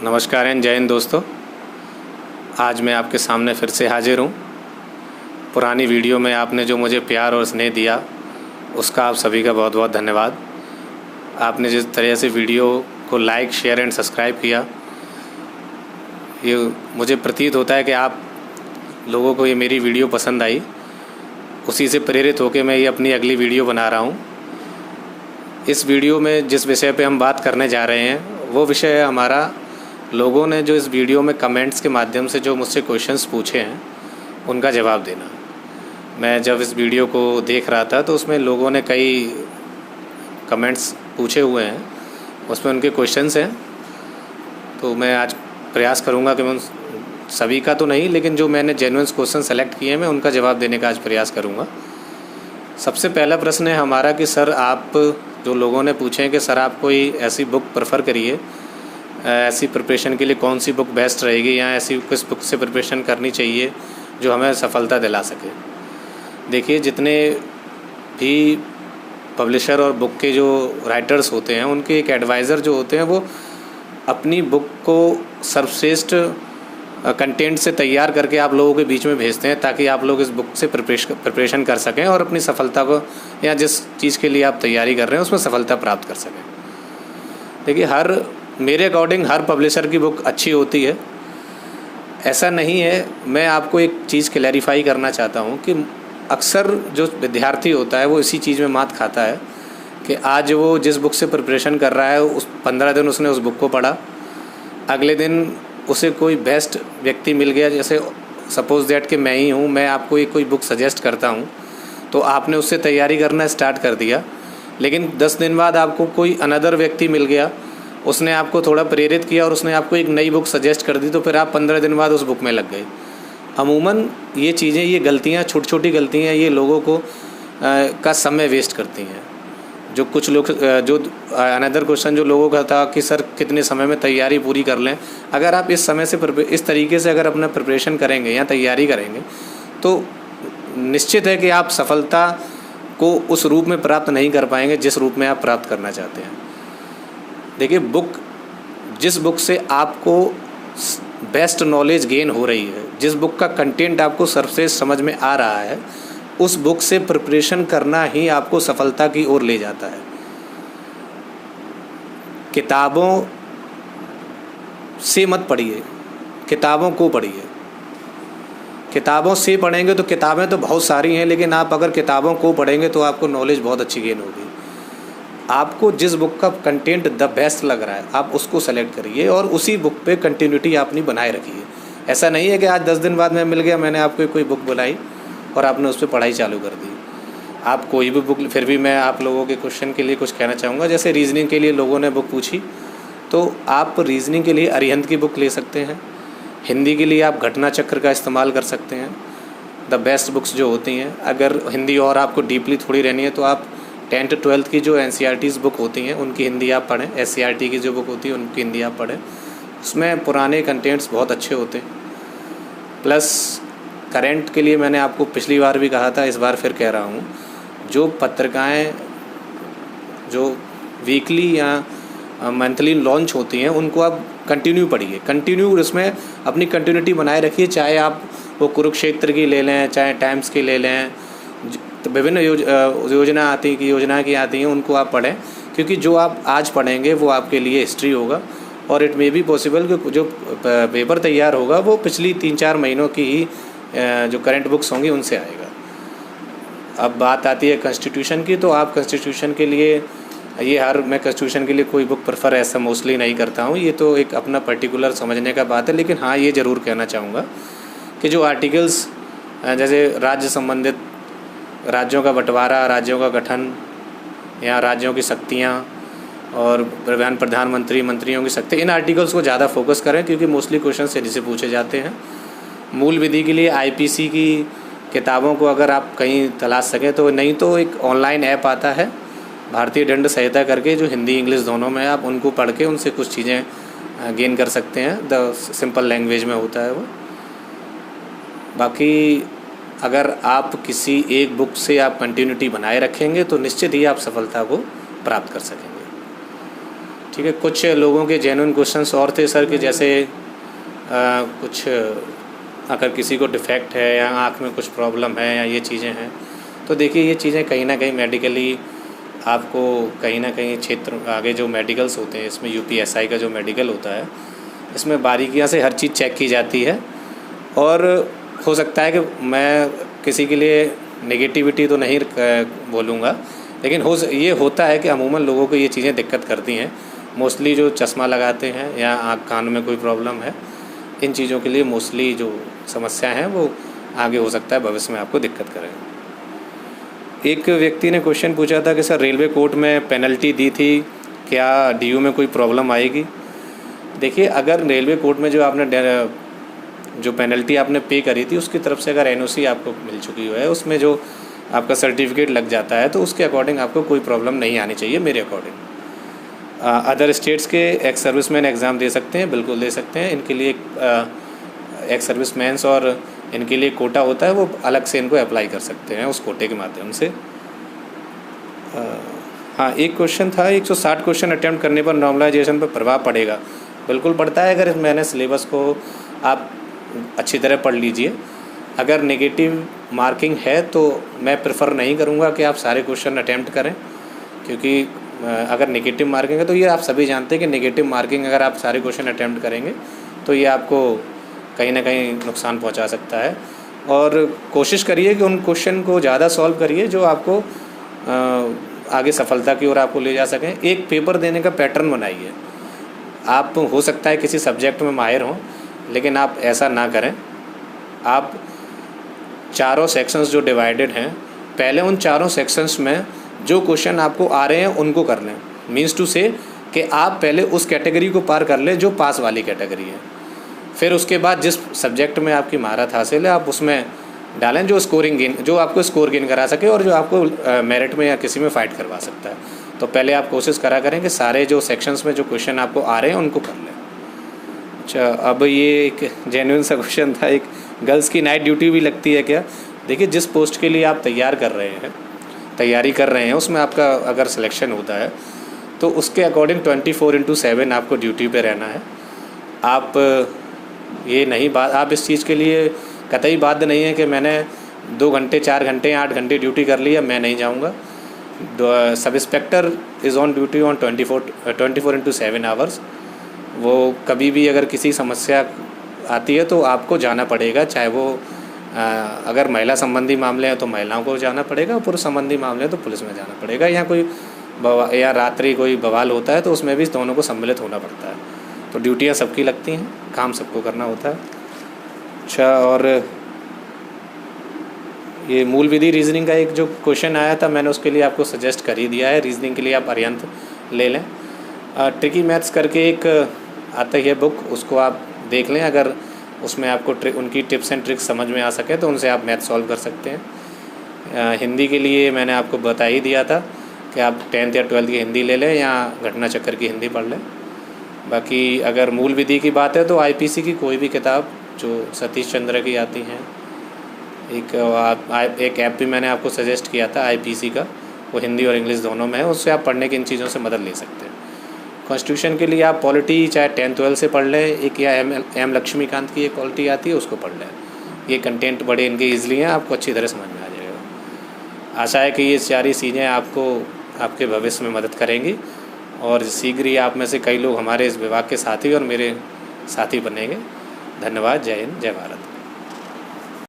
नमस्कार एंड जय हिंद दोस्तों। आज मैं आपके सामने फिर से हाजिर हूँ। पुरानी वीडियो में आपने जो मुझे प्यार और स्नेह दिया उसका आप सभी का बहुत बहुत धन्यवाद। आपने जिस तरह से वीडियो को लाइक, शेयर एंड सब्सक्राइब किया, ये मुझे प्रतीत होता है कि आप लोगों को ये मेरी वीडियो पसंद आई। उसी से प्रेरित होकर मैं ये अपनी अगली वीडियो बना रहा हूँ। इस वीडियो में जिस विषय पे हम बात करने जा रहे हैं वो विषय है हमारा, लोगों ने जो इस वीडियो में कमेंट्स के माध्यम से जो मुझसे क्वेश्चंस पूछे हैं उनका जवाब देना। मैं जब इस वीडियो को देख रहा था तो उसमें लोगों ने कई कमेंट्स पूछे हुए हैं, उसमें उनके क्वेश्चंस हैं। तो मैं आज प्रयास करूंगा कि मैं सभी का तो नहीं, लेकिन जो मैंने जेन्युइन क्वेश्चन सेलेक्ट किए हैं मैं उनका जवाब देने का आज प्रयास करूँगा। सबसे पहला प्रश्न है हमारा कि सर, आप जो लोगों ने पूछे हैं कि सर आप कोई ऐसी बुक प्रेफर करिए, ऐसी प्रिपरेशन के लिए कौन सी बुक बेस्ट रहेगी या ऐसी किस बुक से प्रिपरेशन करनी चाहिए जो हमें सफलता दिला सके। देखिए, जितने भी पब्लिशर और बुक के जो राइटर्स होते हैं उनके एक एडवाइज़र जो होते हैं वो अपनी बुक को सर्वश्रेष्ठ कंटेंट से तैयार करके आप लोगों के बीच में भेजते हैं ताकि आप लोग इस बुक से प्रिपरेशन कर सकें और अपनी सफलता को या जिस चीज़ के लिए आप तैयारी कर रहे हैं उसमें सफलता प्राप्त कर सकें। देखिए, मेरे अकॉर्डिंग हर पब्लिशर की बुक अच्छी होती है, ऐसा नहीं है। मैं आपको एक चीज़ क्लैरिफाई करना चाहता हूँ कि अक्सर जो विद्यार्थी होता है वो इसी चीज़ में मात खाता है कि आज वो जिस बुक से प्रिपरेशन कर रहा है उस 15 दिन उसने उस बुक को पढ़ा, अगले दिन उसे कोई बेस्ट व्यक्ति मिल गया, जैसे सपोज़ दैट कि मैं ही हूँ, मैं आपको एक कोई बुक सजेस्ट करता हूँ तो आपने उससे तैयारी करना स्टार्ट कर दिया, लेकिन 10 दिन बाद आपको कोई अनदर व्यक्ति मिल गया, उसने आपको थोड़ा प्रेरित किया और उसने आपको एक नई बुक सजेस्ट कर दी, तो फिर आप 15 दिन बाद उस बुक में लग गए। अमूमन ये चीज़ें, ये गलतियाँ, छोटी छोटी गलतियाँ, ये लोगों को का समय वेस्ट करती हैं। जो कुछ लोग जो अनदर क्वेश्चन जो लोगों का था कि सर कितने समय में तैयारी पूरी कर लें, अगर आप इस समय से इस तरीके से अगर अपना प्रिपरेशन करेंगे या तैयारी करेंगे तो निश्चित है कि आप सफलता को उस रूप में प्राप्त नहीं कर पाएंगे जिस रूप में आप प्राप्त करना चाहते हैं। देखिए, जिस बुक से आपको बेस्ट नॉलेज गेन हो रही है, जिस बुक का कंटेंट आपको सर्वश्रेष्ठ समझ में आ रहा है, उस बुक से प्रिपरेशन करना ही आपको सफलता की ओर ले जाता है। किताबों से मत पढ़िए, किताबों को पढ़िए। किताबों से पढ़ेंगे तो किताबें तो बहुत सारी हैं, लेकिन आप अगर किताबों को पढ़ेंगे तो आपको नॉलेज बहुत अच्छी गेन होगी। आपको जिस बुक का कंटेंट द बेस्ट लग रहा है आप उसको सेलेक्ट करिए और उसी बुक पे कंटिन्यूटी अपनी बनाए रखिए। ऐसा नहीं है कि आज 10 दिन बाद मैं मिल गया, मैंने आपको कोई बुक बुलाई और आपने उस पर पढ़ाई चालू कर दी। आप कोई भी बुक, फिर भी मैं आप लोगों के क्वेश्चन के लिए कुछ कहना चाहूँगा। जैसे रीजनिंग के लिए लोगों ने बुक पूछी, तो आप रीजनिंग के लिए अरिहंत की बुक ले सकते हैं। हिंदी के लिए आप घटना चक्र का इस्तेमाल कर सकते हैं। द बेस्ट बुक्स जो होती हैं, अगर हिंदी और आपको डीपली थोड़ी रहनी है तो आप 10th 12th की जो NCERT's बुक होती हैं उनकी हिंदी आप पढ़ें। SCERT की जो बुक होती है उनकी हिंदी आप पढ़ें, उसमें पुराने कंटेंट्स बहुत अच्छे होते हैं। प्लस करंट के लिए मैंने आपको पिछली बार भी कहा था, इस बार फिर कह रहा हूँ, जो पत्रिकाएं जो वीकली या मंथली लॉन्च होती हैं उनको आप कंटिन्यू पढ़िए, कंटिन्यू उसमें अपनी कंटिन्यूटी बनाए रखिए। चाहे आप वो कुरुक्षेत्र की ले लें, चाहे टाइम्स की ले लें, तो विभिन्न योजना की आती हैं, उनको आप पढ़ें, क्योंकि जो आप आज पढ़ेंगे वो आपके लिए हिस्ट्री होगा और इट मे बी पॉसिबल कि जो पेपर तैयार होगा वो पिछली 3-4 महीनों की ही जो करंट बुक्स होंगी उनसे आएगा। अब बात आती है कॉन्स्टिट्यूशन की, तो आप कॉन्स्टिट्यूशन के लिए मैं कॉन्स्टिट्यूशन के लिए कोई बुक प्रेफर ऐसा मोस्टली नहीं करता हूँ, ये तो एक अपना पर्टिकुलर समझने का बात है। लेकिन हाँ, ये ज़रूर कहना चाहूँगा कि जो आर्टिकल्स जैसे राज्य संबंधित, राज्यों का बंटवारा, राज्यों का गठन या राज्यों की शक्तियाँ और प्रधानमंत्री, मंत्रियों की शक्ति, इन आर्टिकल्स को ज़्यादा फोकस करें क्योंकि मोस्टली क्वेश्चन इन्हीं से पूछे जाते हैं। मूल विधि के लिए IPC की किताबों को अगर आप कहीं तलाश सकें तो, नहीं तो एक ऑनलाइन ऐप आता है भारतीय दंड संहिता करके, जो हिंदी इंग्लिश दोनों में, आप उनको पढ़ के उनसे कुछ चीज़ें गेन कर सकते हैं। द सिंपल लैंग्वेज में होता है वो। बाकी अगर आप किसी एक बुक से आप कंटिन्यूटी बनाए रखेंगे तो निश्चित ही आप सफलता को प्राप्त कर सकेंगे। ठीक है। कुछ लोगों के जेन्युइन क्वेश्चंस और थे सर कि जैसे कुछ अगर किसी को डिफेक्ट है या आँख में कुछ प्रॉब्लम है या ये चीज़ें हैं, तो देखिए ये चीज़ें कहीं ना कहीं मेडिकली आपको कहीं ना कहीं क्षेत्र आगे जो मेडिकल्स होते हैं, इसमें यूपीएसआई का जो मेडिकल होता है, इसमें बारीकियां से हर चीज़ चेक की जाती है। और हो सकता है कि मैं किसी के लिए नेगेटिविटी तो नहीं बोलूँगा, लेकिन ये होता है कि अमूमन लोगों को ये चीज़ें दिक्कत करती हैं। मोस्टली जो चश्मा लगाते हैं या आँख कान में कोई प्रॉब्लम है, इन चीज़ों के लिए मोस्टली जो समस्या हैं वो आगे हो सकता है भविष्य में आपको दिक्कत करेगा। एक व्यक्ति ने क्वेश्चन पूछा था कि सर रेलवे कोर्ट में पेनल्टी दी थी, क्या डीयू में कोई प्रॉब्लम आएगी? देखिए, अगर रेलवे कोर्ट में जो पेनल्टी आपने पे करी थी उसकी तरफ से अगर एनओसी आपको मिल चुकी है, उसमें जो आपका सर्टिफिकेट लग जाता है, तो उसके अकॉर्डिंग आपको कोई प्रॉब्लम नहीं आनी चाहिए मेरे अकॉर्डिंग। अदर स्टेट्स के एक्स सर्विसमैन एग्ज़ाम दे सकते हैं, बिल्कुल दे सकते हैं। इनके लिए एक्स सर्विसमैन्स और इनके लिए कोटा होता है, वो अलग से इनको अप्लाई कर सकते हैं उस कोटे के माध्यम से। हाँ, एक क्वेश्चन था 160 क्वेश्चन अटैम्प्ट करने पर नॉर्मलाइजेशन पर प्रभाव पड़ेगा? बिल्कुल पड़ता है। अगर मैंने सिलेबस को आप अच्छी तरह पढ़ लीजिए। अगर नेगेटिव मार्किंग है तो मैं प्रेफर नहीं करूँगा कि आप सारे क्वेश्चन अटैम्प्ट करें, क्योंकि अगर नेगेटिव मार्किंग है तो ये आप सभी जानते हैं कि नेगेटिव मार्किंग अगर आप सारे क्वेश्चन अटैम्प्ट करेंगे तो ये आपको कहीं ना कहीं नुकसान पहुंचा सकता है। और कोशिश करिए कि उन क्वेश्चन को ज़्यादा सॉल्व करिए जो आपको आगे सफलता की ओर आपको ले जा सकें। एक पेपर देने का पैटर्न बनाइए। आप हो सकता है किसी सब्जेक्ट में माहिर हों, लेकिन आप ऐसा ना करें। आप चारों सेक्शंस जो डिवाइडेड हैं, पहले उन चारों सेक्शंस में जो क्वेश्चन आपको आ रहे हैं उनको कर लें। मीन्स टू से कि आप पहले उस कैटेगरी को पार कर लें जो पास वाली कैटेगरी है। फिर उसके बाद जिस सब्जेक्ट में आपकी महारत हासिल है आप उसमें डालें जो आपको स्कोर गेन करा सके और जो आपको मेरिट में या किसी में फ़ाइट करवा सकता है। तो पहले आप कोशिश करा करें कि सारे जो सेक्शंस में जो क्वेश्चन आपको आ रहे हैं उनको कर लें। अच्छा, अब ये एक जेन्युइन सा क्वेश्चन था, एक गर्ल्स की नाइट ड्यूटी भी लगती है क्या? देखिए, जिस पोस्ट के लिए आप तैयारी कर रहे हैं उसमें आपका अगर सिलेक्शन होता है तो उसके अकॉर्डिंग 24/7 आपको ड्यूटी पे रहना है। आप इस चीज़ के लिए कतई बाध्य नहीं है कि मैंने 2 घंटे 4 घंटे 8 घंटे ड्यूटी कर ली है, मैं नहीं जाऊँगा। Sub inspector is on duty on 24/7 hours. वो कभी भी अगर किसी समस्या आती है तो आपको जाना पड़ेगा, चाहे वो अगर महिला संबंधी मामले हैं तो महिलाओं को जाना पड़ेगा, पुरुष संबंधी मामले हैं तो पुलिस में जाना पड़ेगा। या रात्रि कोई बवाल होता है तो उसमें भी दोनों को सम्मिलित होना पड़ता है। तो ड्यूटियाँ सबकी लगती हैं, काम सबको करना होता है। अच्छा, और ये मूल विधि रीजनिंग का एक जो क्वेश्चन आया था मैंने उसके लिए आपको सजेस्ट कर ही दिया है। रीजनिंग के लिए आप अरिहंत ले लें। ट्रिकी मैथ्स करके एक आता है बुक, उसको आप देख लें। अगर उसमें आपको उनकी टिप्स एंड ट्रिक्स समझ में आ सके तो उनसे आप मैथ सॉल्व कर सकते हैं। हिंदी के लिए मैंने आपको बता ही दिया था कि आप 10th या 12th की हिंदी ले लें या घटना चक्र की हिंदी पढ़ लें। बाकी अगर मूल विधि की बात है तो आईपीसी की कोई भी किताब जो सतीश चंद्र की आती हैं, एक ऐप भी मैंने आपको सजेस्ट किया था आईपीसी का, वो हिंदी और इंग्लिश दोनों में है, उससे आप पढ़ने की इन चीज़ों से मदद ले सकते हैं। कॉन्स्टिट्यूशन के लिए आप पॉलिटी चाहे 10th-12th से पढ़ लें, एक या एम लक्ष्मीकांत की एक पॉलिटी आती है उसको पढ़ लें। ये कंटेंट बड़े इनके ईजिली हैं, आपको अच्छी तरह समझ में आ जाएगा। आशा है कि ये सारी चीज़ें आपको आपके भविष्य में मदद करेंगी और शीघ्र ही आप में से कई लोग हमारे इस विभाग के साथी और मेरे साथी बनेंगे। धन्यवाद। जय हिंद, जय भारत।